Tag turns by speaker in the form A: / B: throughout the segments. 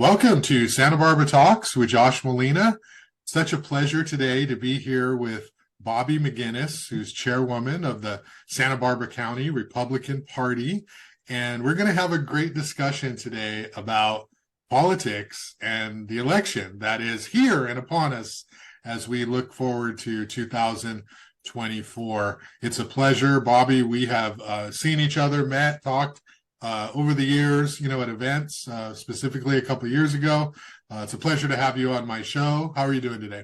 A: Welcome to Santa Barbara Talks with Josh Molina. Such a pleasure today to be here with Bobbi McGinnis, who's chairwoman of the Santa Barbara County Republican Party. And we're going to have a great discussion today about politics and the election that is here and upon us as we look forward to 2024. It's a pleasure, Bobbi. We have seen each other, met, talked over the years, at events, specifically a couple of years ago. It's a pleasure to have you on my show. How are you doing today?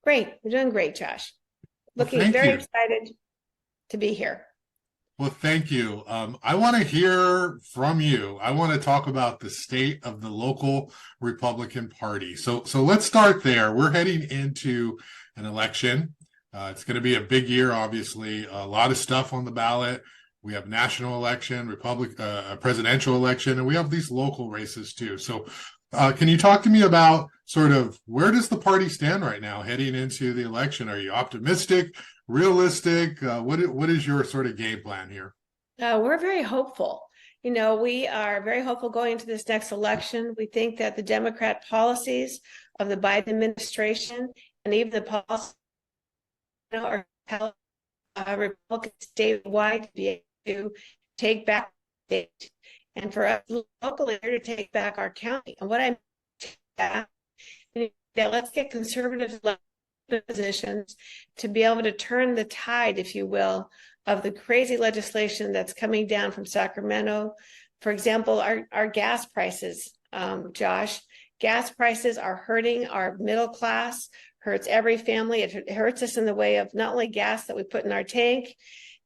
B: Great. You're doing great, Josh. Looking very excited to be here.
A: Well, thank you. I want to hear from you. I want to talk about the state of the local Republican Party. So let's start there. We're heading into an election. It's going to be a big year, obviously. A lot of stuff on the ballot. We have national election, presidential election, and we have these local races too. So can you talk to me about sort of where does the party stand right now heading into the election? Are you optimistic, realistic? What is your sort of game plan here?
B: We're very hopeful. We are very hopeful going into this next election. We think that the Democrat policies of the Biden administration and even the policies are Republicans statewide to be able to take back the state, and for us locally to take back our county. And what I mean that let's get conservative positions to be able to turn the tide, if you will, of the crazy legislation that's coming down from Sacramento. For example, our gas prices, Josh, gas prices are hurting our middle class, hurts every family. It hurts us in the way of not only gas that we put in our tank,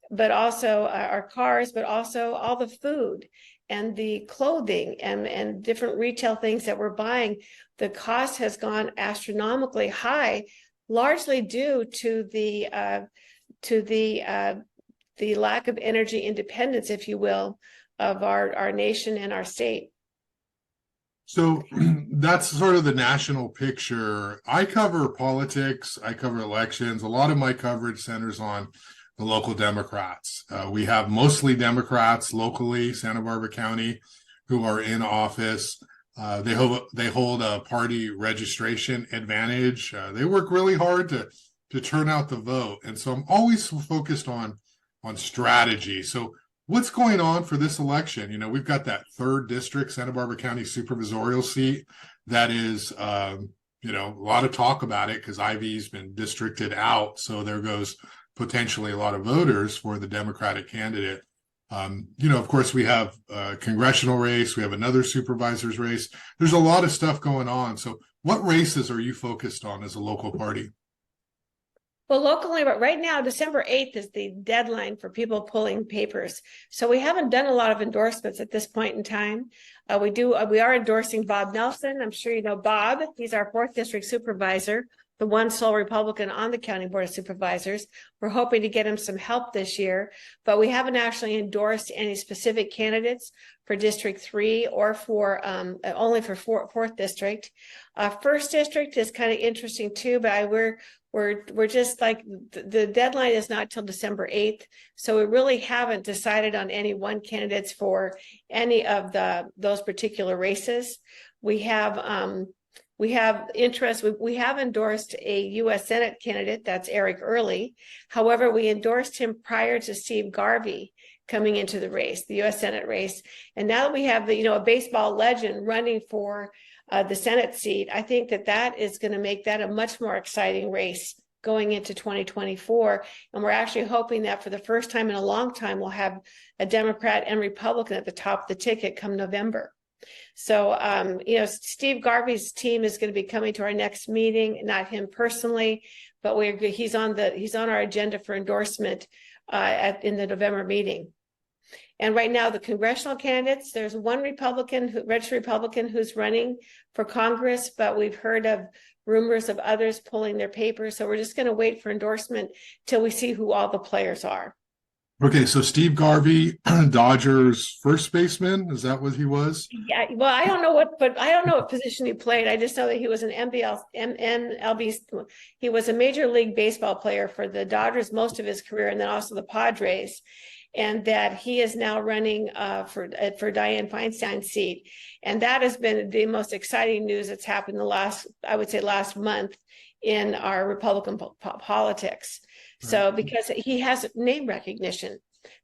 B: but also our cars, but also all the food and the clothing and different retail things that we're buying. The cost has gone astronomically high, largely due to the lack of energy independence, if you will, of our nation and our state.
A: So that's sort of the national picture. I cover politics, I cover elections. A lot of my coverage centers on the local Democrats. We have mostly Democrats locally, Santa Barbara County, who are in office. They hold a party registration advantage. They work really hard to turn out the vote. And so I'm always focused on strategy. So what's going on for this election? We've got that Third District Santa Barbara County Supervisorial seat that is, a lot of talk about it because Ivy's been districted out. So there goes potentially a lot of voters for the Democratic candidate. Of course, we have a congressional race. We have another supervisor's race. There's a lot of stuff going on. So what races are you focused on as a local party?
B: Well, locally, but right now, December 8th is the deadline for people pulling papers. So we haven't done a lot of endorsements at this point in time. We are endorsing Bob Nelson. I'm sure you know Bob. He's our 4th District Supervisor, the one sole Republican on the County Board of Supervisors. We're hoping to get him some help this year, but we haven't actually endorsed any specific candidates for District 3 or for only for 4th District. First District is kind of interesting too, but we're just like the deadline is not till December 8th. So we really haven't decided on any one candidates for any of those particular races. We have interest. We have endorsed a U.S. Senate candidate, that's Eric Early. However, we endorsed him prior to Steve Garvey coming into the race, the U.S. Senate race. And now that we have a baseball legend running for the Senate seat, I think that is going to make that a much more exciting race going into 2024. And we're actually hoping that for the first time in a long time, we'll have a Democrat and Republican at the top of the ticket come November. So, Steve Garvey's team is going to be coming to our next meeting, not him personally, but he's on our agenda for endorsement in the November meeting. And right now, the congressional candidates, there's one registered Republican who's running for Congress, but we've heard of rumors of others pulling their papers. So we're just going to wait for endorsement till we see who all the players are.
A: Okay, so Steve Garvey, Dodgers first baseman, is that what he was?
B: Yeah, well, I don't know what position he played. I just know that he was an MLB. He was a Major League Baseball player for the Dodgers most of his career, and then also the Padres. And that he is now running for Dianne Feinstein's seat, and that has been the most exciting news that's happened last month in our Republican politics. So because he has name recognition,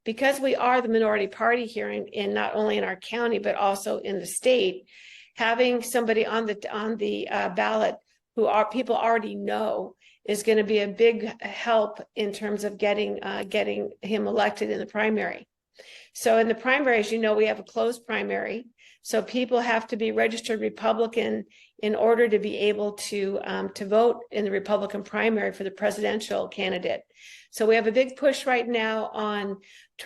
B: because we are the minority party here in not only in our county but also in the state, having somebody on the ballot who people already know is going to be a big help in terms of getting him elected in the primary. So in the primary, as you know, we have a closed primary. So people have to be registered Republican in order to be able to vote in the Republican primary for the presidential candidate. So we have a big push right now on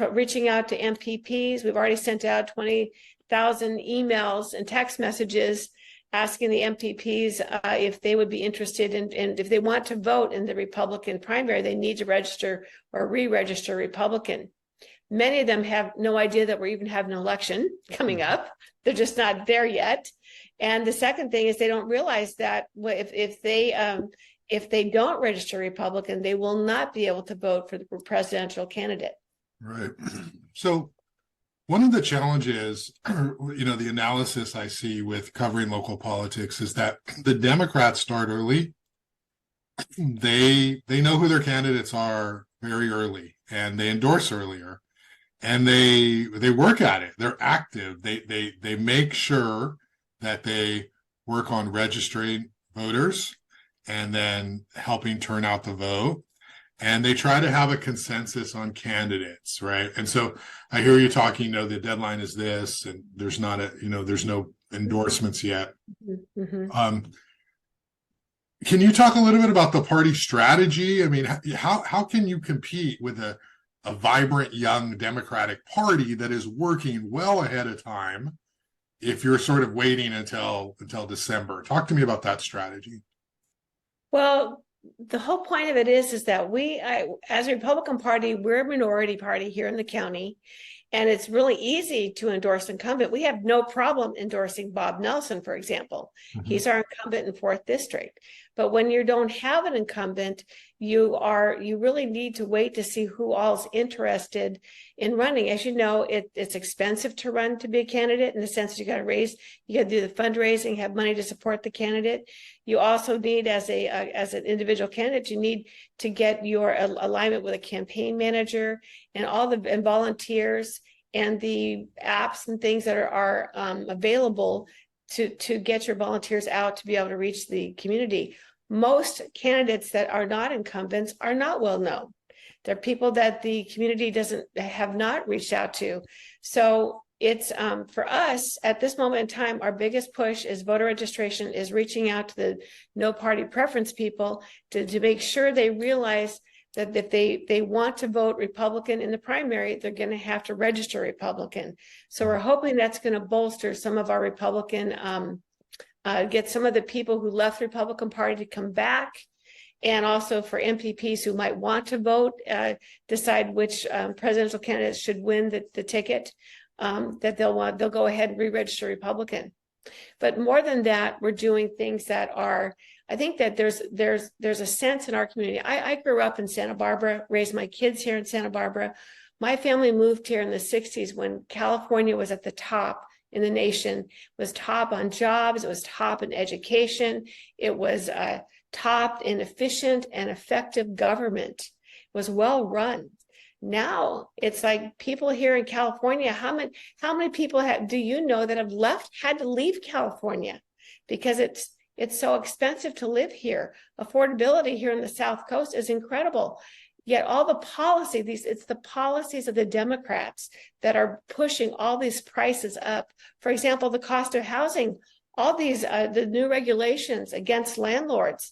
B: reaching out to MPPs. We've already sent out 20,000 emails and text messages asking the MPPs if they would be interested in, and if they want to vote in the Republican primary, they need to register or re-register Republican. Many of them have no idea that we're even having an election coming up. They're just not there yet. And the second thing is they don't realize that if they don't register Republican, they will not be able to vote for the presidential candidate.
A: Right. So one of the challenges, the analysis I see with covering local politics is that the Democrats start early. They know who their candidates are very early, and they endorse earlier, and they work at it. They're active. They make sure that they work on registering voters and then helping turn out the vote. And they try to have a consensus on candidates, right? And so I hear you talking, the deadline is this, and there's no endorsements yet.
B: Mm-hmm.
A: Can you talk a little bit about the party strategy? I mean, how can you compete with a vibrant young Democratic Party that is working well ahead of time if you're sort of waiting until December? Talk to me about that strategy.
B: Well, the whole point of it is that as a Republican Party, we're a minority party here in the county, and it's really easy to endorse incumbent. We have no problem endorsing Bob Nelson, for example. Mm-hmm. He's our incumbent in Fourth District. But when you don't have an incumbent, you really need to wait to see who all's interested in running. As you know, it's expensive to run to be a candidate, in the sense that you got to do the fundraising, have money to support the candidate. You also need, as an individual candidate, you need to get your alignment with a campaign manager and volunteers and the apps and things that are available to get your volunteers out to be able to reach the community. Most candidates that are not incumbents are not well known. They're people that the community have not reached out to. So it's for us at this moment in time, our biggest push is voter registration, is reaching out to the no party preference people to make sure they realize that if they want to vote Republican in the primary, they're going to have to register Republican. So we're hoping that's going to bolster some of our Republican, get some of the people who left the Republican Party to come back, and also for MPPs who might want to vote, decide which presidential candidates should win the ticket, that they'll go ahead and re-register Republican. But more than that, we're doing things that are, I think that there's a sense in our community. I grew up in Santa Barbara, raised my kids here in Santa Barbara. My family moved here in the 60s when California was at the top in the nation, was top on jobs, it was top in education, it was top in efficient and effective government, it was well run. Now it's like people here in California, how many people do you know that have had to leave California because it's so expensive to live here? Affordability here in the South Coast is incredible. Yet all the policy, it's the policies of the Democrats that are pushing all these prices up. For example, the cost of housing, all these, the new regulations against landlords,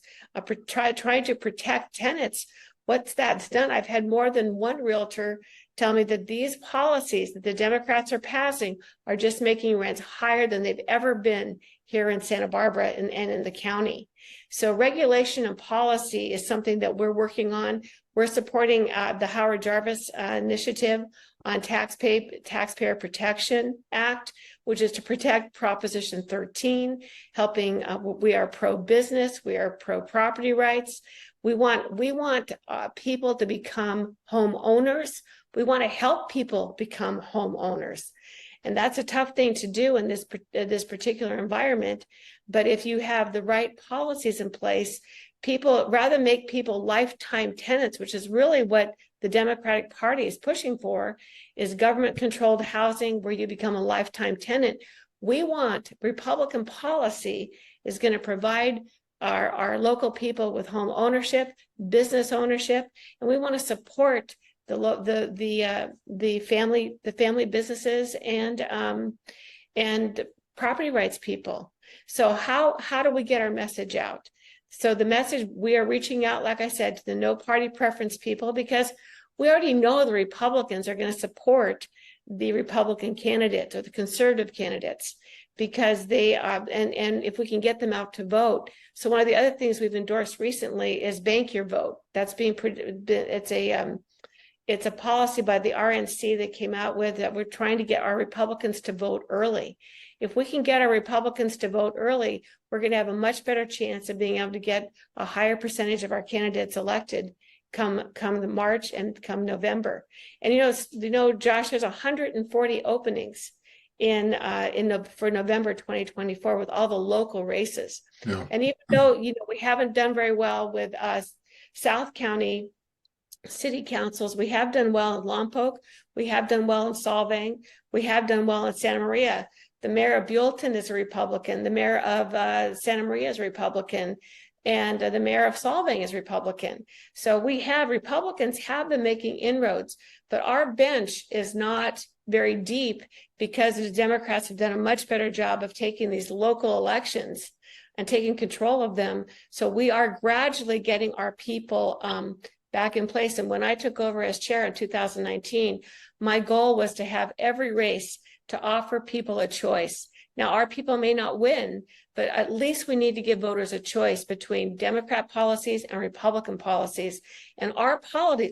B: trying to protect tenants. what's that's done, I've had more than one realtor tell me that these policies that the Democrats are passing are just making rents higher than they've ever been here in Santa Barbara and in the county. So regulation and policy is something that we're working on. We're supporting the Howard Jarvis initiative on Taxpayer Protection Act, which is to protect Proposition 13, helping, we are pro-business, we are pro-property rights. We want people to become homeowners. We want to help people become homeowners. And that's a tough thing to do in this particular environment. But if you have the right policies in place, people rather make people lifetime tenants, which is really what the Democratic Party is pushing for, is government-controlled housing where you become a lifetime tenant. We want Republican policy is going to provide our local people with home ownership, business ownership, and we want to support the family businesses and property rights people. So how do we get our message out? So the message, we are reaching out, like I said, to the no party preference people, because we already know the Republicans are going to support the Republican candidates or the conservative candidates, because they and if we can get them out to vote. So one of the other things we've endorsed recently is bank your vote. That's it's a policy by the RNC that came out with that we're trying to get our Republicans to vote early. If we can get our Republicans to vote early, we're going to have a much better chance of being able to get a higher percentage of our candidates elected come March and come November. And you know, Josh, there's 140 openings for November 2024 with all the local races.
A: Yeah.
B: And even though we haven't done very well with South County city councils, we have done well in Lompoc, we have done well in Solvang, we have done well in Santa Maria. The mayor of Buellton is a Republican, the mayor of Santa Maria is a Republican, and the mayor of Solvang is Republican. So Republicans have been making inroads, but our bench is not very deep because the Democrats have done a much better job of taking these local elections and taking control of them. So we are gradually getting our people back in place. And when I took over as chair in 2019, my goal was to have every race to offer people a choice. Now, our people may not win, but at least we need to give voters a choice between Democrat policies and Republican policies. And our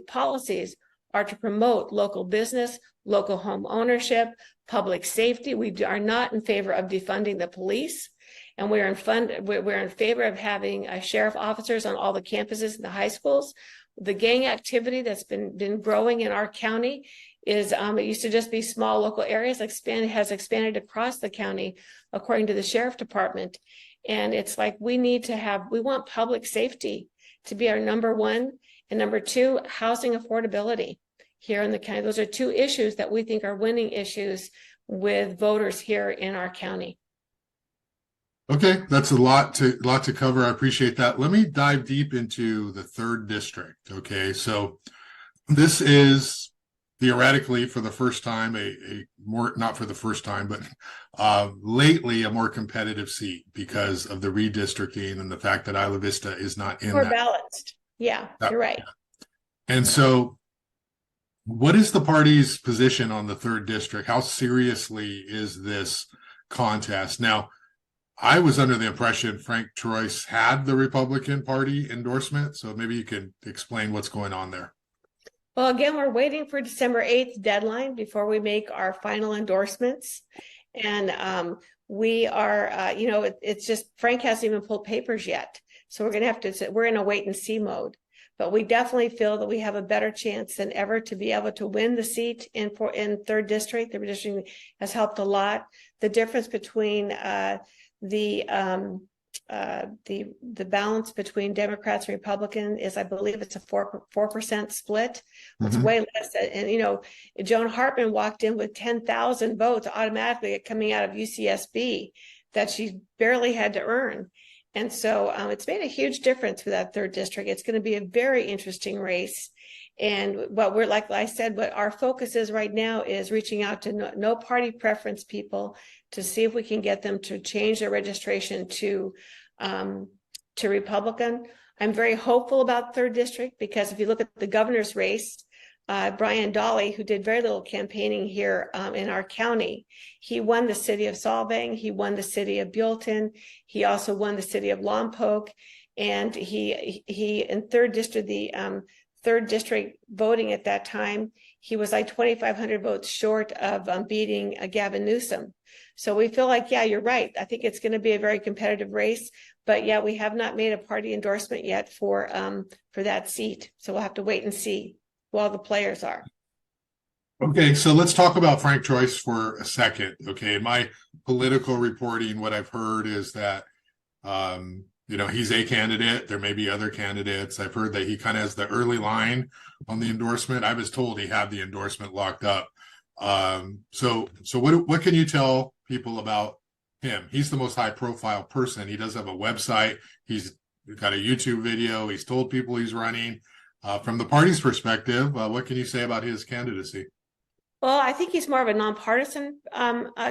B: policies are to promote local business, local home ownership, public safety. We are not in favor of defunding the police. And we're in favor of having sheriff officers on all the campuses in the high schools. The gang activity that's been growing in our county is it used to just be small local areas, has expanded across the county, according to the sheriff department. And it's like we want public safety to be our number one, and number two, housing affordability here in the county. Those are two issues that we think are winning issues with voters here in our county.
A: Okay, that's a lot to cover. I appreciate that. Let me dive deep into the third district. Okay, so this is theoretically for the first time not for the first time, but lately a more competitive seat because of the redistricting and the fact that Isla Vista is not in
B: More
A: that.
B: balanced. Yeah, you're right.
A: And so what is the party's position on the third district? How seriously is this contest? Now, I was under the impression Frank Troyes had the Republican Party endorsement, so maybe you can explain what's going on there.
B: Well, again, we're waiting for December 8th deadline before we make our final endorsements. And we are, it's just Frank hasn't even pulled papers yet. So we're in a wait and see mode. But we definitely feel that we have a better chance than ever to be able to win the seat in third district. The redistricting has helped a lot. The difference between the balance between Democrats and Republicans is, I believe it's a 4% split. It's way less. And, Joan Hartmann walked in with 10,000 votes automatically coming out of UCSB that she barely had to earn. And so it's made a huge difference for that third district. It's going to be a very interesting race. And what like I said, what our focus is right now is reaching out to no party preference people to see if we can get them to change their registration to Republican. I'm very hopeful about Third District because if you look at the governor's race, Brian Dolly, who did very little campaigning here in our county, he won the city of Solvang, he won the city of Buellton, he also won the city of Lompoc, and he in Third District, the Third District voting at that time, he was like 2,500 votes short of beating Gavin Newsom. So we feel like, yeah, you're right. I think it's going to be a very competitive race, but yeah, we have not made a party endorsement yet for that seat. So we'll have to wait and see who all the players are.
A: Okay, so let's talk about Frank Joyce for a second. Okay, in my political reporting, what I've heard is that he's a candidate. There may be other candidates. I've heard that he kind of has the early line on the endorsement. I was told he had the endorsement locked up. So what can you tell people about him? He's the most high profile person. He does have a website. He's got a YouTube video. He's told people he's running. From the party's perspective, what can you say about his candidacy?
B: Well, I think he's more of a nonpartisan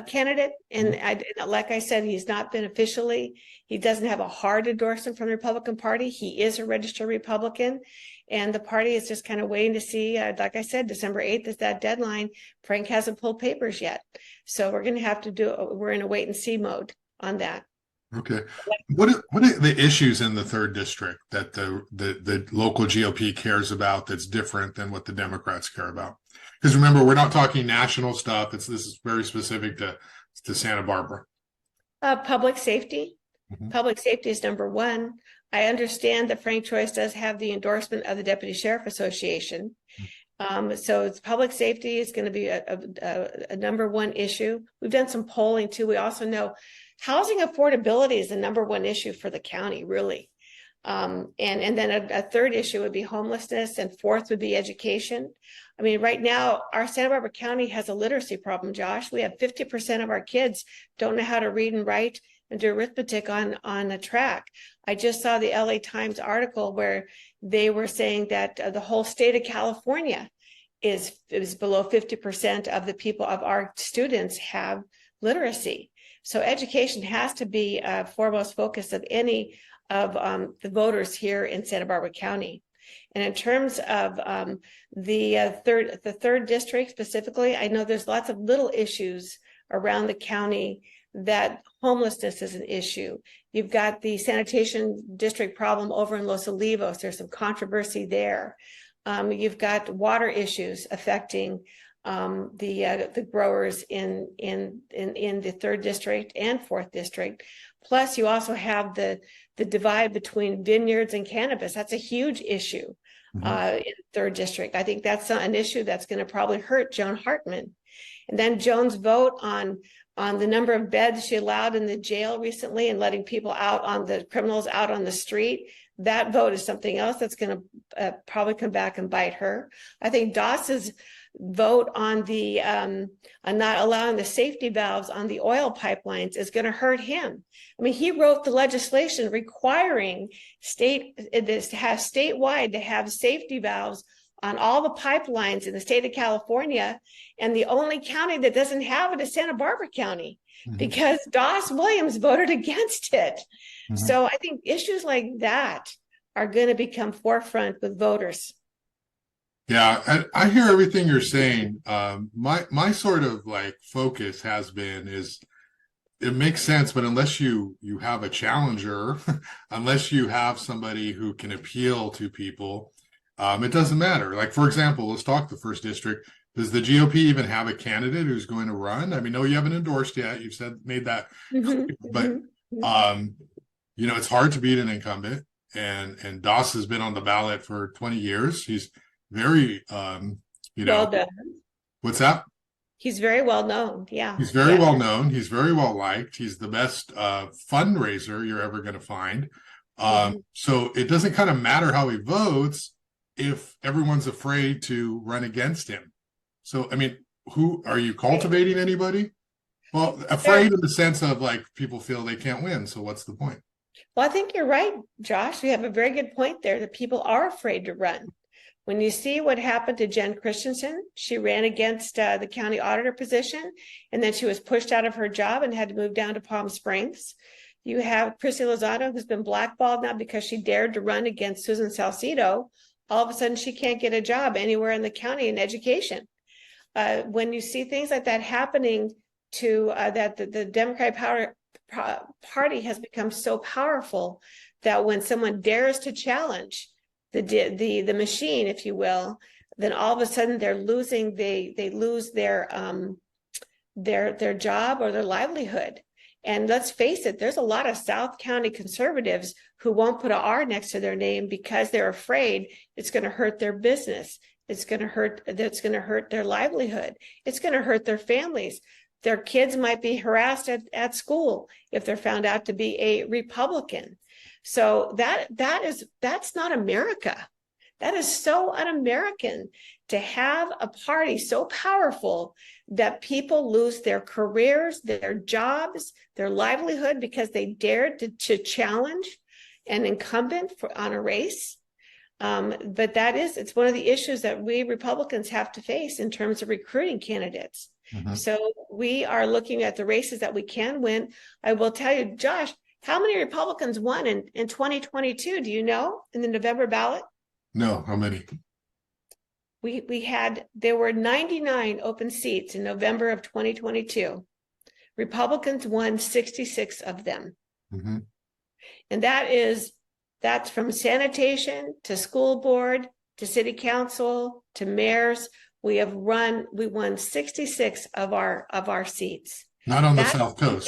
B: candidate. And like I said, he's not been officially, he doesn't have a hard endorsement from the Republican Party. He is a registered Republican. And the party is just kind of waiting to see, like I said, December 8th is that deadline. Frank hasn't pulled papers yet. So we're going to have to we're in a wait and see mode on that.
A: Okay. What are the issues in the Third District that the local GOP cares about that's different than what the Democrats care about? Because remember, we're not talking national stuff. This is very specific to Santa Barbara.
B: Public safety. Mm-hmm. Public safety is number one. I understand that Frank Joyce does have the endorsement of the Deputy Sheriff Association. So it's public safety is going to be a number one issue. We've done some polling too. We also know housing affordability is the number one issue for the county, really. And then a third issue would be homelessness, and fourth would be education. I mean, right now, our Santa Barbara County has a literacy problem, Josh. We have 50% of our kids don't know how to read and write and do arithmetic on a track. I just saw the LA Times article where they were saying that the whole state of California is below 50% of the people of our students have literacy. So education has to be a foremost focus of any of the voters here in Santa Barbara County. And in terms of the third district specifically, I know there's lots of little issues around the county that homelessness is an issue. You've got the sanitation district problem over in Los Olivos. There's some controversy there. You've got water issues affecting the growers in the third district and fourth district. Plus, you also have the divide between vineyards and cannabis. That's a huge issue in third district. I think that's an issue that's going to probably hurt Joan Hartmann. And then Joan's vote on the number of beds she allowed in the jail recently and letting people out on the criminals out on the street. That vote is something else that's going to probably come back and bite her. I think Doss's vote on the on not allowing the safety valves on the oil pipelines is going to hurt him. I mean, he wrote the legislation requiring statewide to have safety valves on all the pipelines in the state of California, and the only county that doesn't have it is Santa Barbara County, because Doss Williams voted against it. So I think issues like that are going to become forefront with voters.
A: Yeah, I hear everything you're saying. My sort of like focus has been is it makes sense, but unless you have a challenger, unless you have somebody who can appeal to people, it doesn't matter. Like, for example, let's talk the first district. Does the GOP even have a candidate who's going to run? I mean, no, you haven't endorsed yet. You've made that, but it's hard to beat an incumbent. And Doss has been on the ballot for 20 years. He's very, well
B: done.
A: What's that?
B: He's very well known. Yeah.
A: He's very well known. He's very well liked. He's the best fundraiser you're ever going to find. So it doesn't kind of matter how he votes if everyone's afraid to run against him. So, I mean, who are you cultivating anybody? Well, afraid in the sense of like people feel they can't win. So what's the point?
B: Well, I think you're right, Josh. You have a very good point there that people are afraid to run. When you see what happened to Jen Christensen, she ran against the county auditor position, and then she was pushed out of her job and had to move down to Palm Springs. You have Chrissy Lozano, who's been blackballed now because she dared to run against Susan Salcido. All of a sudden, she can't get a job anywhere in the county in education. When you see things like that happening to that the Democratic Party has become so powerful that when someone dares to challenge the machine, if you will, then all of a sudden they're losing, they lose their job or their livelihood. And let's face it, there's a lot of South County conservatives who won't put an R next to their name because they're afraid it's going to hurt their business. It's going to hurt their livelihood. It's going to hurt their families. Their kids might be harassed at school if they're found out to be a Republican. So that's not America. That is so un-American to have a party so powerful that people lose their careers, their jobs, their livelihood because they dared to challenge an incumbent on a race. But it's one of the issues that we Republicans have to face in terms of recruiting candidates. Mm-hmm. So we are looking at the races that we can win. I will tell you, Josh, how many Republicans won in 2022? Do you know, in the November ballot?
A: No, how many?
B: There were 99 open seats in November of 2022. Republicans won 66 of them. Mm-hmm. And that's from sanitation to school board to city council to mayors. We won 66 of our seats.
A: Not on the South Coast.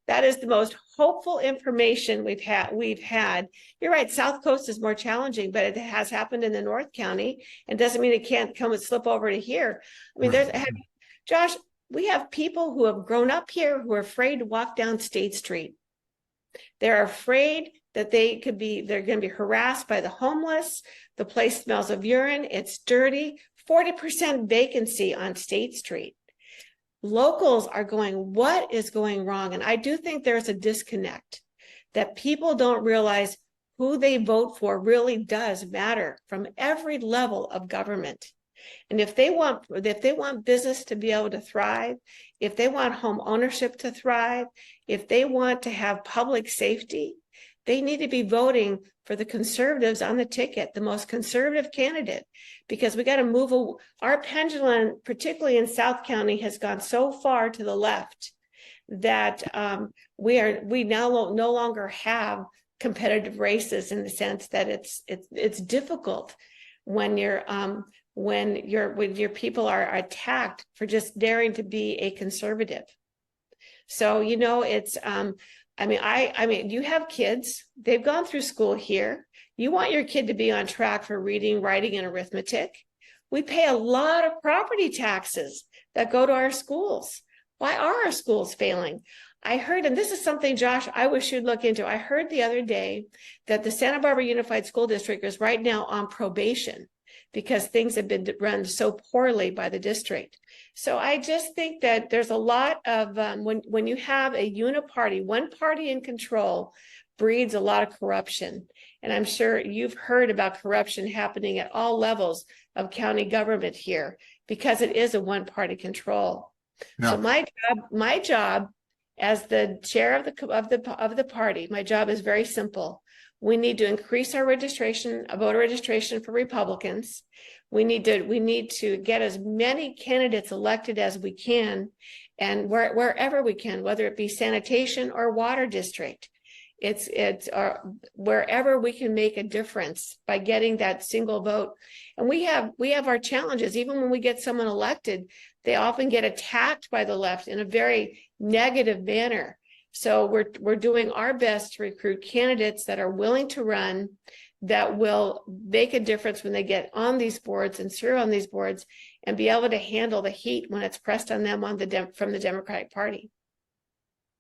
B: That is the most hopeful information we've had. You're right, South Coast is more challenging, but it has happened in the North County, and doesn't mean it can't come and slip over to here. I mean, Josh, we have people who have grown up here who are afraid to walk down State Street. They're afraid that they're going to be harassed by the homeless. The place smells of urine. It's dirty. 40% vacancy on State Street. Locals are going, what is going wrong? And I do think there's a disconnect that people don't realize who they vote for really does matter from every level of government. And if they want business to be able to thrive, if they want home ownership to thrive, if they want to have public safety, they need to be voting for the conservatives on the ticket, the most conservative candidate, because we got to move. Our pendulum, particularly in South County, has gone so far to the left that we now no longer have competitive races, in the sense that it's difficult when your people are attacked for just daring to be a conservative. So it's I mean, you have kids, they've gone through school here. You want your kid to be on track for reading, writing, and arithmetic. We pay a lot of property taxes that go to our schools. Why are our schools failing? I heard, and this is something, Josh, I wish you'd look into. I heard the other day that the Santa Barbara Unified School District is right now on probation because things have been run so poorly by the district. So I just think that there's a lot of, when you have a uniparty, one party in control, breeds a lot of corruption. And I'm sure you've heard about corruption happening at all levels of county government here because it is a one-party control. No. So my job as the chair of the party, my job is very simple. We need to increase our voter registration for Republicans. We need to get as many candidates elected as we can, and wherever we can, whether it be sanitation or water district. It's wherever we can make a difference by getting that single vote. And we have our challenges. Even when we get someone elected, they often get attacked by the left in a very negative manner. So we're doing our best to recruit candidates that are willing to run, that will make a difference when they get on these boards and serve on these boards, and be able to handle the heat when it's pressed on them from the Democratic Party.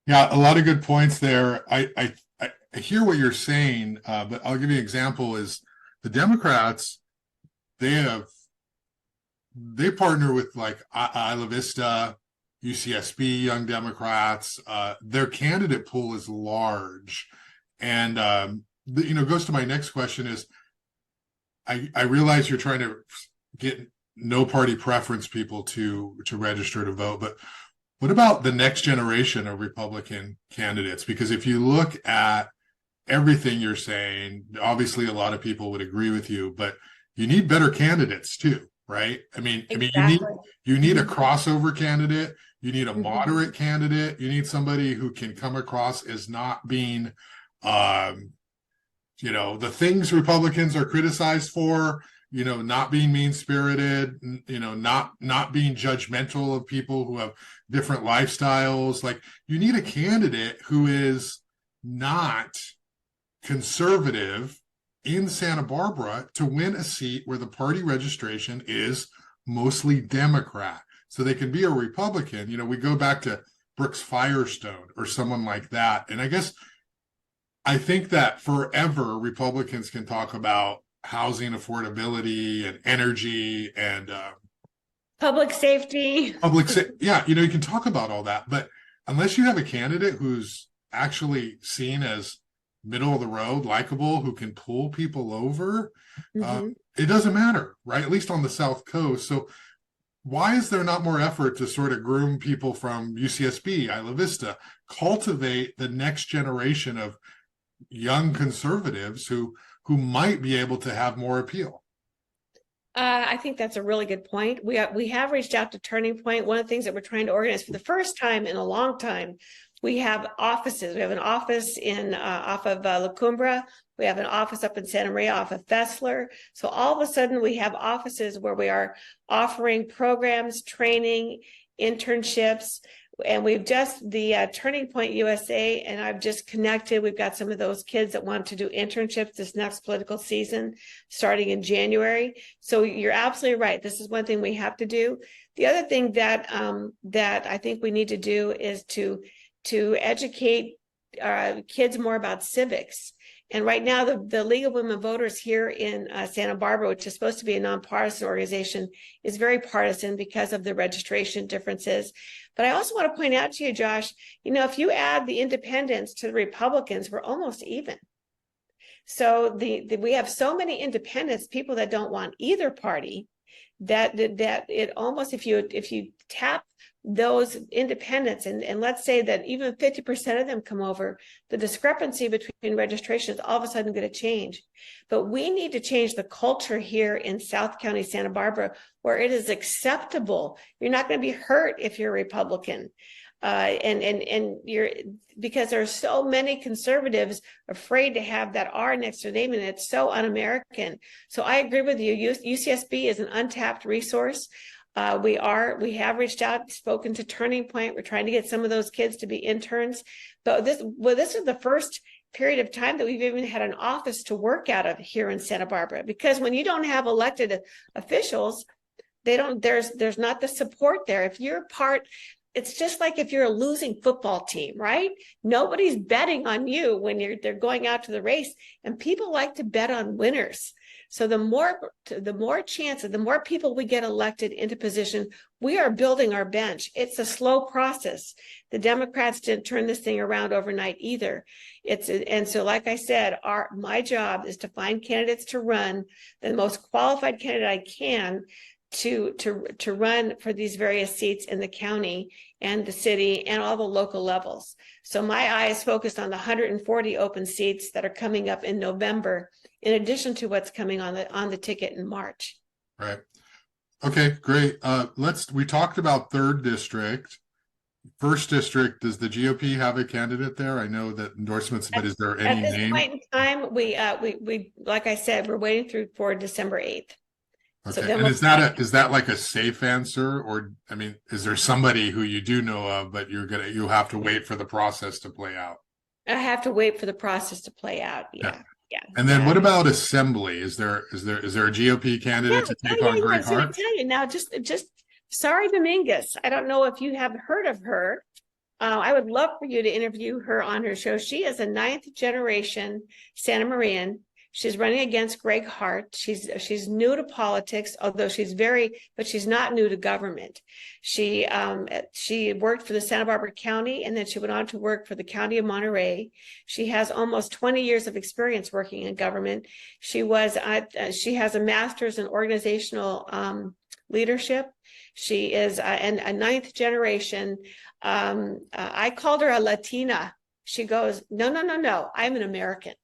A: Yeah, a lot of good points there. I hear what you're saying, but I'll give you an example. Is the Democrats, they partner with like Isla Vista, UCSB, Young Democrats. Their candidate pool is large, and goes to my next question. Is I realize you're trying to get no party preference people to register to vote, but What about the next generation of Republican candidates? Because if you look at everything you're saying, obviously a lot of people would agree with you, but you need better candidates too, right?
B: Exactly.
A: You need a crossover candidate, you need a
B: Mhm.
A: moderate candidate, you need somebody who can come across as not being the things Republicans are criticized for, not being mean-spirited, not being judgmental of people who have different lifestyles. Like, you need a candidate who is not conservative in Santa Barbara to win a seat where the party registration is mostly Democrat. So they can be a Republican. We go back to Brooks Firestone or someone like that. And I think that forever Republicans can talk about housing affordability and energy and
B: Public safety.
A: yeah, you can talk about all that, but unless you have a candidate who's actually seen as middle of the road, likable, who can pull people over, it doesn't matter, right? At least on the South Coast. So why is there not more effort to sort of groom people from UCSB, Isla Vista, cultivate the next generation of young conservatives who might be able to have more appeal?
B: I think that's a really good point. We have reached out to Turning Point. One of the things that we're trying to organize for the first time in a long time, we have offices. We have an office in off of La Cumbra. We have an office up in Santa Maria off of Fessler. So all of a sudden we have offices where we are offering programs, training, internships. And we've just the Turning Point USA, and I've just connected. We've got some of those kids that want to do internships this next political season, starting in January. So you're absolutely right. This is one thing we have to do. The other thing that that I think we need to do is to educate kids more about civics. And right now, the League of Women Voters here in Santa Barbara, which is supposed to be a nonpartisan organization, is very partisan because of the registration differences. But I also want to point out to you, Josh, if you add the independents to the Republicans, we're almost even. So we have so many independents, people that don't want either party, that it almost, if you tap those independents, and let's say that even 50% of them come over, the discrepancy between registration is all of a sudden going to change. But we need to change the culture here in South County, Santa Barbara, where it is acceptable. You're not going to be hurt if you're a Republican. And you're, because there are so many conservatives afraid to have that R next to their name, and it's so un-American. So I agree with you. UCSB is an untapped resource. We have reached out, spoken to Turning Point. We're trying to get some of those kids to be interns. But this is the first period of time that we've even had an office to work out of here in Santa Barbara, because when you don't have elected officials, there's not the support there. If you're it's just like if you're a losing football team, right? Nobody's betting on you when they're going out to the race, and people like to bet on winners. So the more chances, the more people we get elected into position, we are building our bench. It's a slow process. The Democrats didn't turn this thing around overnight either. And so, like I said, my job is to find candidates to run, the most qualified candidate I can to run for these various seats in the county and the city and all the local levels. So my eye is focused on the 140 open seats that are coming up in November, in addition to what's coming on the ticket in March.
A: Right. Okay, great. We talked about third district. First district, does the GOP have a candidate there? I know that endorsements, but is there any name? At this
B: point in time, we like I said, we're waiting for December 8th.
A: Okay. So and is that like a safe answer, or is there somebody who you do know of, but you have to wait for the process to play out?
B: I have to wait for the process to play out. Yeah.
A: And then what about assembly? Is there a GOP candidate to take on Gregg Hart?
B: I tell you now, just Sari Dominguez. I don't know if you have heard of her. I would love for you to interview her on her show. She is a 9th generation Santa Marian. She's running against Gregg Hart. She's new to politics, although but she's not new to government. She worked for the Santa Barbara County, and then she went on to work for the County of Monterey. She has almost 20 years of experience working in government. She has a master's in organizational leadership. She is a ninth generation. I called her a Latina. She goes, no, I'm an American.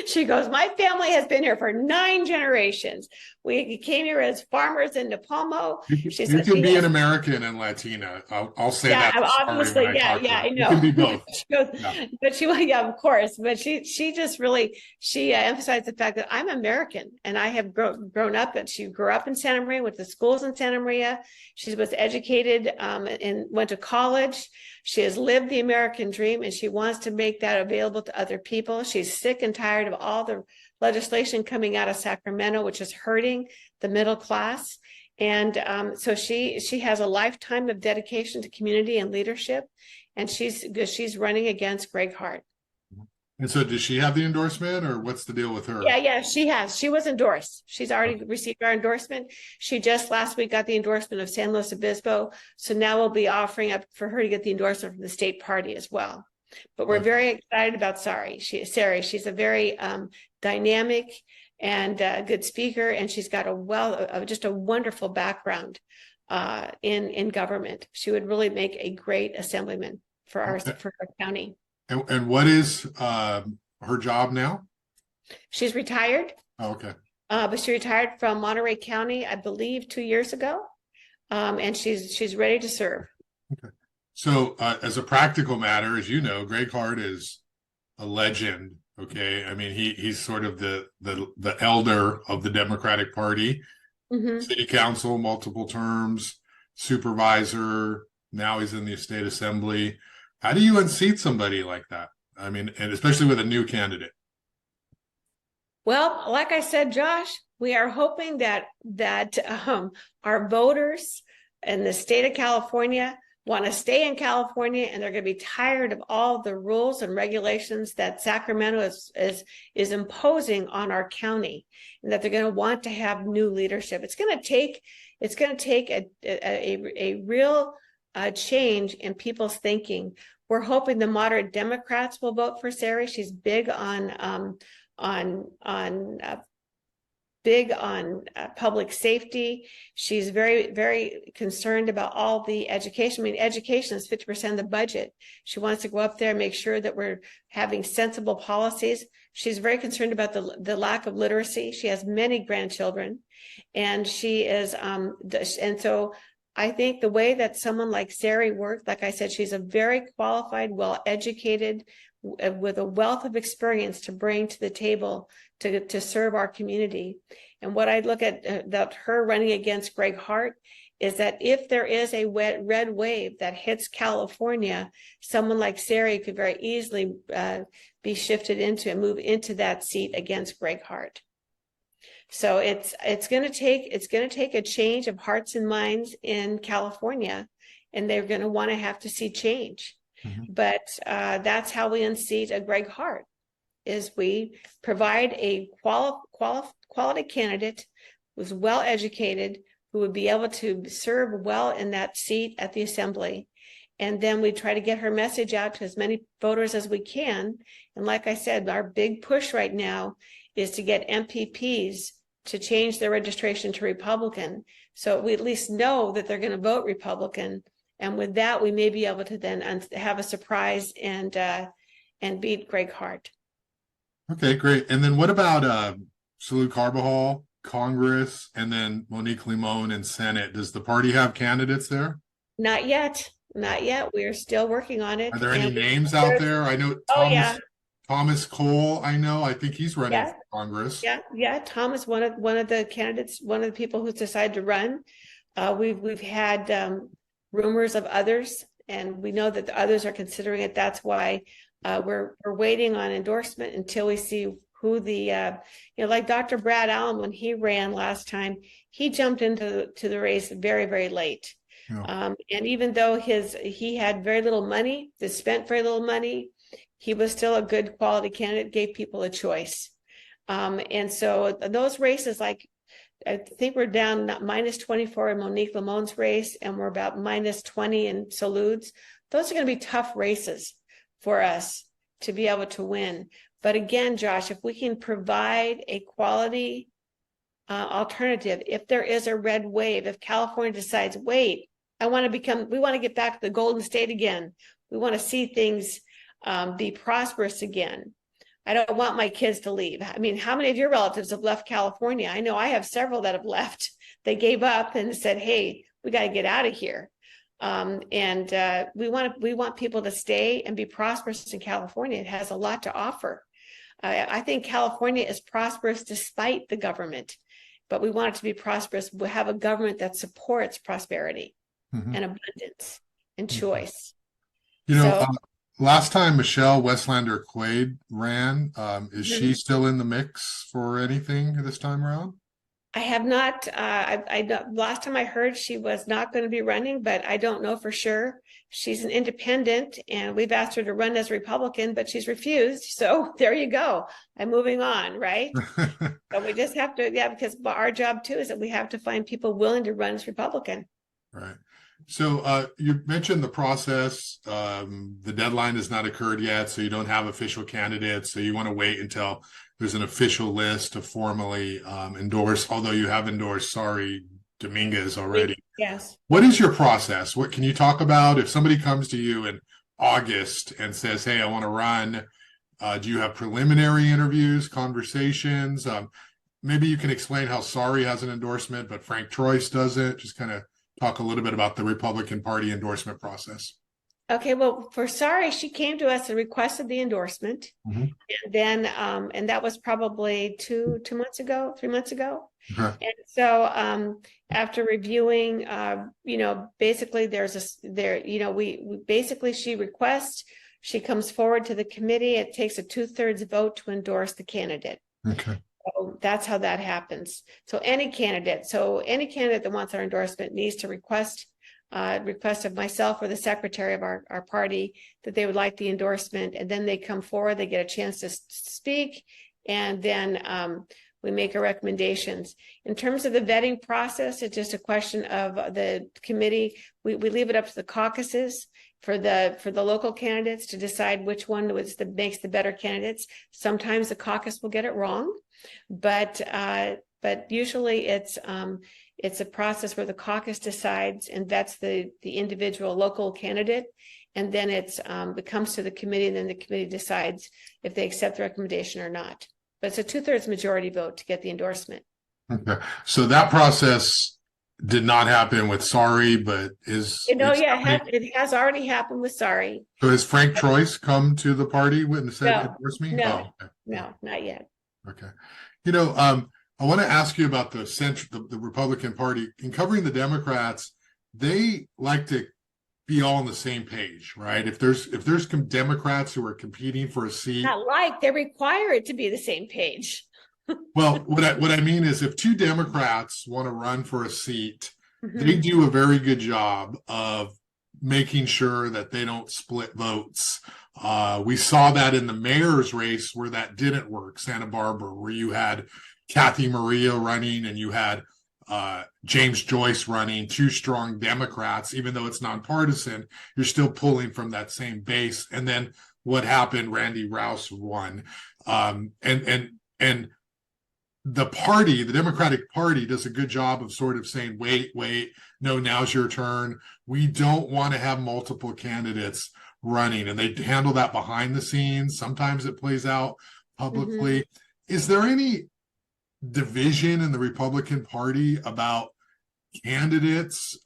B: She goes, my family has been here for 9 generations. We came here as farmers in Napomo.
A: You can be an American and Latina. I'll say that.
B: Obviously, I know.
A: You can be both.
B: She goes, of course. But she just really emphasized the fact that I'm American and I have grown up. And she grew up in Santa Maria, went to schools in Santa Maria. She was educated and went to college. She has lived the American dream and she wants to make that available to other people. She's sick and tired of all the legislation coming out of Sacramento, which is hurting the middle class. And so she has a lifetime of dedication to community and leadership. And she's running against Gregg Hart.
A: And so does she have the endorsement or what's the deal with her?
B: Yeah, she has. She was endorsed. She's already received our endorsement. She just last week got the endorsement of San Luis Obispo. So now we'll be offering up for her to get the endorsement from the state party as well. But we're very excited about Sari. She's a very dynamic and good speaker, and she's got just a wonderful background in government. She would really make a great assemblyman for our county.
A: And what is her job now?
B: She's retired.
A: Oh, okay.
B: But she retired from Monterey County, I believe, 2 years ago, and she's ready to serve.
A: Okay. So, as a practical matter, as you know, Gregg Hart is a legend. Okay, I mean he's sort of the elder of the Democratic Party. Mm-hmm. City council, multiple terms, supervisor. Now he's in the state assembly. How do you unseat somebody like that? I mean, and especially with a new candidate.
B: Well, like I said, Josh, we are hoping that our voters in the state of California want to stay in California, and they're going to be tired of all the rules and regulations that Sacramento is imposing on our county, and that they're going to want to have new leadership. It's going to take a real change in people's thinking. We're hoping the moderate Democrats will vote for Sari. She's big on public safety. She's very, very concerned about all the education. I mean, education is 50% of the budget. She wants to go up there and make sure that we're having sensible policies. She's very concerned about the lack of literacy. She has many grandchildren, and she is, and so I think the way that someone like Sari worked, like I said, she's a very qualified, well-educated, with a wealth of experience to bring to the table to serve our community. And what I look at that her running against Gregg Hart is that if there is a red wave that hits California, someone like Sari could very easily be shifted into and move into that seat against Gregg Hart. So it's going to take a change of hearts and minds in California, and they're going to want to have to see change. Mm-hmm. But that's how we unseat a Gregg Hart, is we provide a quality candidate who's well educated, who would be able to serve well in that seat at the assembly. And then we try to get her message out to as many voters as we can. And like I said, our big push right now is to get MPPs to change their registration to Republican. So we at least know that they're going to vote Republican. And with that, we may be able to then have a surprise and beat Gregg Hart.
A: Okay, great. And then what about Salud Carbajal, Congress, and then Monique Limon in Senate? Does the party have candidates there?
B: Not yet. We are still working on it.
A: Are there any names out there? I know Thomas Cole. I think he's running for Congress.
B: Yeah. Thomas, one of the candidates, one of the people who's decided to run. We've had rumors of others, and we know that the others are considering it. That's why we're waiting on endorsement until we see who the like Dr. Brad Allen, when he ran last time, he jumped into the race very, very late. Yeah. And even though he had very little money, spent very little money, he was still a good quality candidate, gave people a choice. And so those races, like I think we're down minus 24 in Monique Limon's race, and we're about minus 20 in Salud's. Those are going to be tough races for us to be able to win. But again, Josh, if we can provide a quality alternative. If there is a red wave, if California decides, wait, we want to get back to the Golden State again. We want to see things be prosperous again. I don't want my kids to leave. I mean, how many of your relatives have left California? I know I have several that have left. They gave up and said, hey, we got to get out of here. We want people to stay and be prosperous in California. It has a lot to offer. I think California is prosperous despite the government, but we want it to be prosperous. We have a government that supports prosperity and abundance and choice.
A: Last time Michelle Westlander Quaid ran, is she still in the mix for anything this time around?
B: I have not. Last time I heard she was not going to be running, but I don't know for sure. She's an independent, and we've asked her to run as Republican, but she's refused. So there you go. I'm moving on, right? But we just have to, because our job too is that we have to find people willing to run as Republican.
A: Right. So you mentioned the process. The deadline has not occurred yet, so you don't have official candidates. So you want to wait until there's an official list to formally endorse, although you have endorsed Dominguez already.
B: Yes.
A: What is your process? What can you talk about? If somebody comes to you in August and says, hey, I want to run, do you have preliminary interviews, conversations? Maybe you can explain how Sari has an endorsement, but Frank Troyes doesn't. Just kind of talk a little bit about the Republican Party endorsement process.
B: Okay, well, for Sari, she came to us and requested the endorsement. And then, and that was probably 3 months ago. And so after reviewing, basically she requests, she comes forward to the committee. It takes a 2/3 vote to endorse the candidate.
A: Okay.
B: So that's how that happens. So any candidate that wants our endorsement needs to request of myself or the secretary of our party that they would like the endorsement, and then they come forward, they get a chance to speak, and then we make our recommendations. In terms of the vetting process, it's just a question of the committee. We leave it up to the caucuses for the local candidates to decide which one makes the better candidates. Sometimes the caucus will get it wrong, but usually it's a process where the caucus decides and vets the individual local candidate, and then it comes to the committee, and then the committee decides if they accept the recommendation or not. But it's a 2/3 majority vote to get the endorsement.
A: Okay, so that process did not happen with Sari, but
B: it has already happened with Sari.
A: So has Frank Troyes come to the party and said endorse me?
B: No, not yet.
A: Okay, I want to ask you about the Republican Party. In covering the Democrats, they like to be all on the same page, right? If there's Democrats who are competing for a seat,
B: they require it to be the same page.
A: Well, what I mean is, if two Democrats want to run for a seat, they do a very good job of making sure that they don't split votes. We saw that in the mayor's race where that didn't work, Santa Barbara, where you had Kathy Maria running and you had James Joyce running, two strong Democrats. Even though it's nonpartisan, you're still pulling from that same base. And then what happened? Randy Rouse won, and the Democratic Party does a good job of sort of saying, wait, no, now's your turn. We don't want to have multiple candidates running, and they handle that behind the scenes. Sometimes it plays out publicly. Is there any division in the Republican Party about candidates?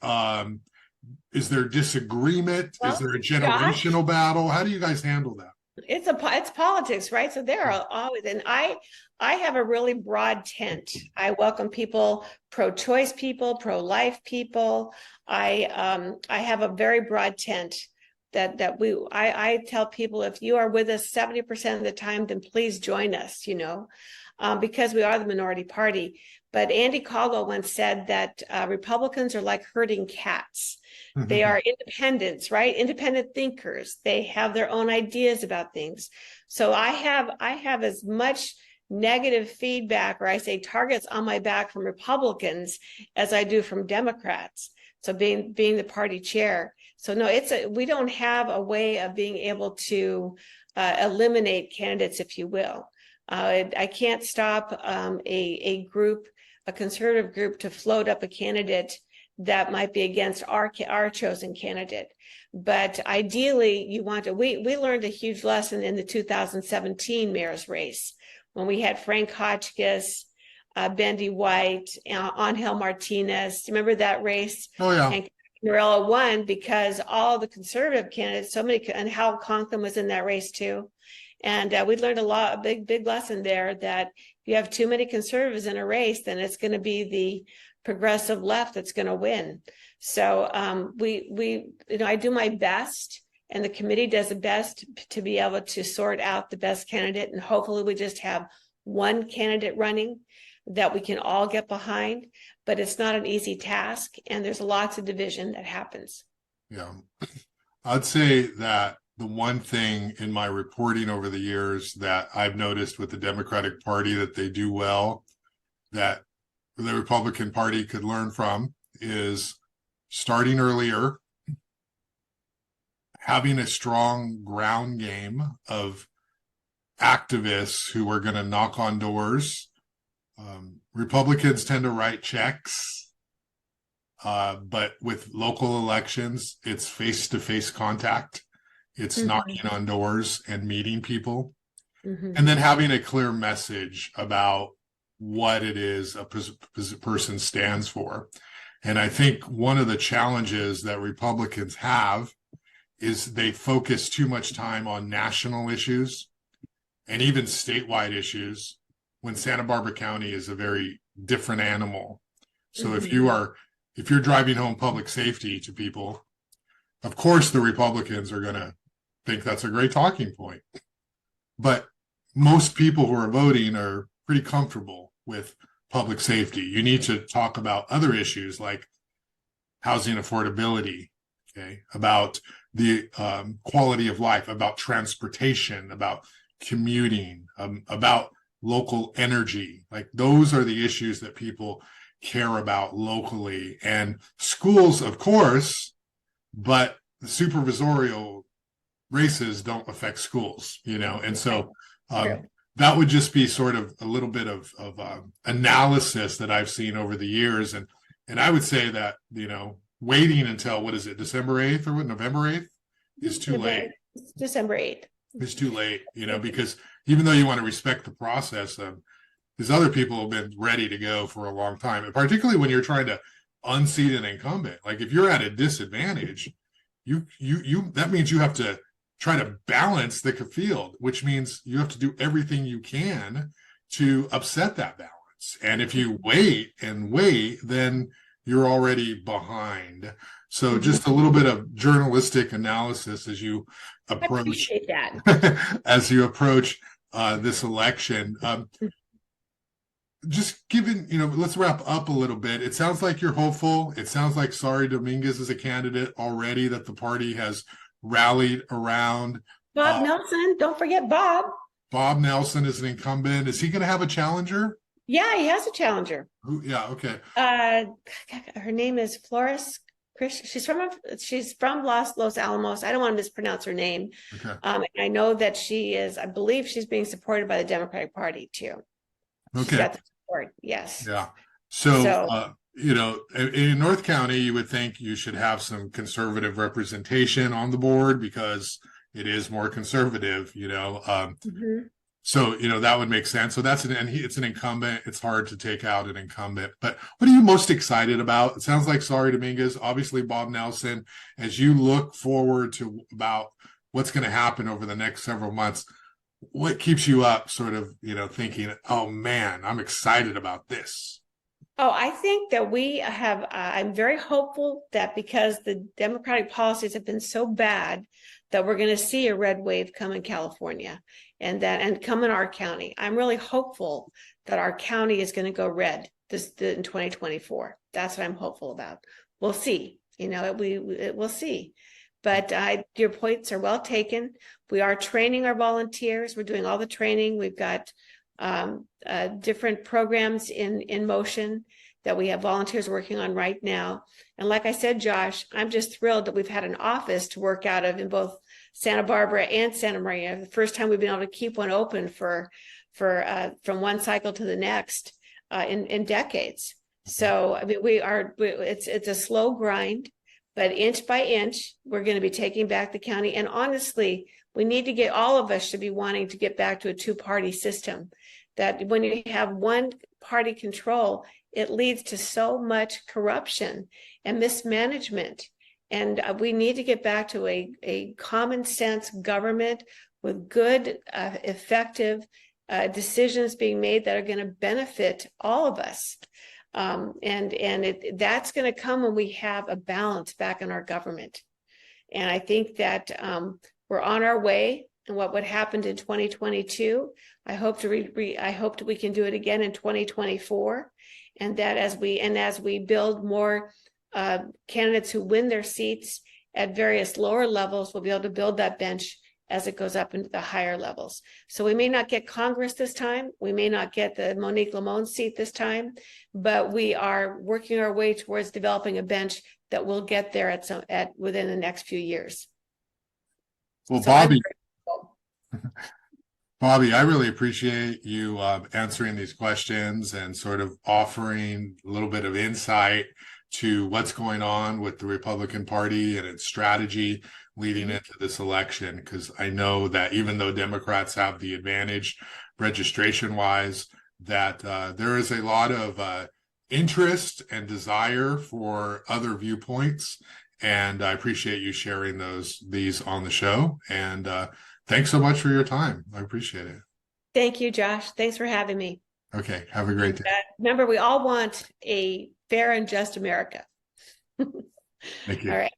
A: Is there disagreement? Is there a generational battle? How do you guys handle that?
B: It's politics, right? So there are always, and I have a really broad tent. I welcome people, pro-choice people, pro-life people. I have a very broad tent I tell people, if you are with us 70% of the time, then please join us, because we are the minority party. But Andy Caldwell once said that Republicans are like herding cats. They are independents, right? Independent thinkers. They have their own ideas about things. So I have as much negative feedback, or I say targets on my back from Republicans as I do from Democrats. So being the party chair. So no, we don't have a way of being able to eliminate candidates, if you will. I can't stop a group, a conservative group, to float up a candidate that might be against our chosen candidate. But ideally, you want to, we learned a huge lesson in the 2017 mayor's race when we had Frank Hotchkiss, Bendy White, Angel Martinez. Remember that race?
A: Oh, yeah.
B: And Morella won because all the conservative candidates, so many, and Hal Conklin was in that race too. And we learned a big lesson there, that if you have too many conservatives in a race, then it's going to be the progressive left that's going to win. So I do my best, and the committee does the best to be able to sort out the best candidate. And hopefully we just have one candidate running that we can all get behind, but it's not an easy task. And there's lots of division that happens.
A: Yeah. I'd say that the one thing in my reporting over the years that I've noticed with the Democratic Party that they do well, that the Republican Party could learn from, is starting earlier, having a strong ground game of activists who are going to knock on doors. Republicans tend to write checks, but with local elections, it's face-to-face contact. It's knocking on doors and meeting people, and then having a clear message about what it is a person stands for. And I think one of the challenges that Republicans have is they focus too much time on national issues and even statewide issues, when Santa Barbara County is a very different animal. So if you're driving home public safety to people, of course the Republicans are going to think that's a great talking point. But most people who are voting are pretty comfortable with public safety. You need to talk about other issues like housing affordability, okay, about the quality of life, about transportation, about commuting, about local energy. Like, those are the issues that people care about locally. And schools, of course, but the supervisorial races don't affect schools, and so that would just be sort of a little bit of analysis that I've seen over the years. And I would say that, waiting until, what is it, December 8th or what, November 8th is too late.
B: It's December 8th.
A: It's too late, because even though you want to respect the process, these other people have been ready to go for a long time. And particularly when you're trying to unseat an incumbent, like if you're at a disadvantage, you that means you have to try to balance the field, which means you have to do everything you can to upset that balance. And if you wait, then you're already behind. So just a little bit of journalistic analysis as you approach,
B: I appreciate that.
A: as you approach this election. Just given, let's wrap up a little bit. It sounds like you're hopeful. It sounds like Sari Dominguez is a candidate already that the party has rallied around.
B: Bob Nelson, don't forget Bob.
A: Bob Nelson is an incumbent. Is he going to have a challenger?
B: Yeah, he has a challenger.
A: Yeah, okay.
B: Her name is Flores Chris. She's from Los Alamos. I don't want to mispronounce her name.
A: Okay.
B: I know that I believe she's being supported by the Democratic Party too.
A: Okay.
B: She's got the support. Yes.
A: Yeah. So in North County, you would think you should have some conservative representation on the board because it is more conservative, So, that would make sense. So it's an incumbent. It's hard to take out an incumbent. But what are you most excited about? It sounds like Sari Dominguez, obviously Bob Nelson. As you look forward to about what's going to happen over the next several months, what keeps you up sort of, thinking, oh man, I'm excited about this?
B: Oh, I think that I'm very hopeful that because the Democratic policies have been so bad that we're going to see a red wave come in California and come in our county. I'm really hopeful that our county is going to go red in 2024. That's what I'm hopeful about. We'll see, we'll see. But your points are well taken. We are training our volunteers. We're doing all the training. We've got different programs in motion that we have volunteers working on right now. And like I said, Josh, I'm just thrilled that we've had an office to work out of in both Santa Barbara and Santa Maria. The first time we've been able to keep one open for from one cycle to the next in decades. So I mean, it's a slow grind, but inch by inch, we're going to be taking back the county. And honestly, we need to get, all of us should be wanting to get back to a two-party system. That when you have one party control, it leads to so much corruption and mismanagement. And we need to get back to a common sense government with good, effective decisions being made that are going to benefit all of us. That's going to come when we have a balance back in our government. And I think that we're on our way. And what happened in 2022, I hope that we can do it again in 2024. And that as we build more candidates who win their seats at various lower levels, we'll be able to build that bench as it goes up into the higher levels. So we may not get Congress this time. We may not get the Monique Lamone seat this time, but we are working our way towards developing a bench that will get there within the next few years.
A: Well,
B: So
A: Bobbi, I really appreciate you answering these questions and sort of offering a little bit of insight to what's going on with the Republican Party and its strategy leading into this election, because I know that even though Democrats have the advantage registration-wise, that there is a lot of interest and desire for other viewpoints, and I appreciate you sharing these on the show. And thanks so much for your time. I appreciate it.
B: Thank you, Josh. Thanks for having me.
A: Okay, have a great day.
B: Remember, we all want a fair and just America.
A: Thank you.
B: All right.